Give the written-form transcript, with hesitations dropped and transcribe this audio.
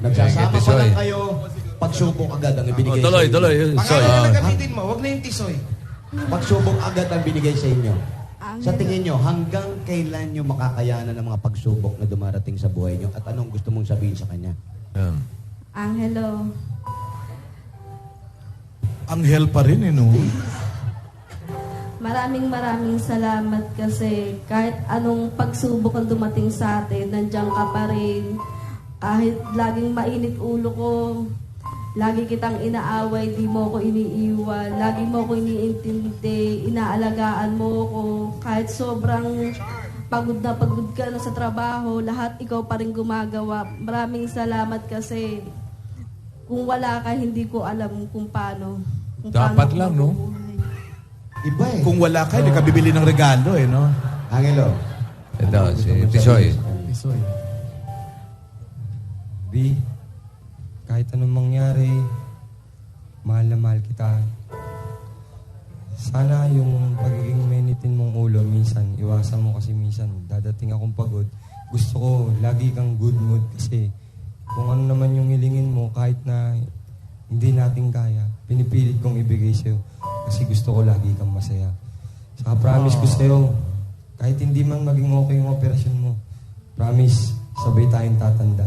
Nagsasama pa lang kayo, pagsubok agad ang ibinigay sa inyo. Tuloy. Pangalan na gamitin mo, huwag na yung tisoy. Pagsubok agad ang binigay sa inyo. Angelo. Sa tingin nyo, hanggang kailan nyo makakayanan ng mga pagsubok na dumarating sa buhay nyo at anong gusto mong sabihin sa kanya? Angelo. Anghel pa rin, no? Maraming salamat kasi kahit anong pagsubok ang dumating sa atin, nandiyan ka pa rin. Kahit laging mainit ulo ko, lagi kitang inaaway, di mo ko iniiwan, lagi mo ko iniintindi, inaalagaan mo ko. Kahit sobrang pagod ka na sa trabaho, lahat ikaw pa rin gumagawa. Maraming salamat kasi kung wala ka, hindi ko alam kung paano. Dapat lang, no? Iba eh. Kung wala ka, hindi ka bibili ng regalo, no? Angelo. Ito, si Tisoy. Tisoy. B, kahit anong mangyari, mahal na mahal kita. Sana yung pagiging mainitin mong ulo, minsan, iwasan mo kasi minsan, dadating akong pagod. Gusto ko, lagi kang good mood kasi kung ano naman yung hilingin mo, kahit na hindi natin kaya, pinipilit kong ibigay sa'yo kasi gusto ko lagi kang masaya. Saka promise ko sa'yo, kahit hindi man maging okay yung operasyon mo, promise, sabay tayong tatanda.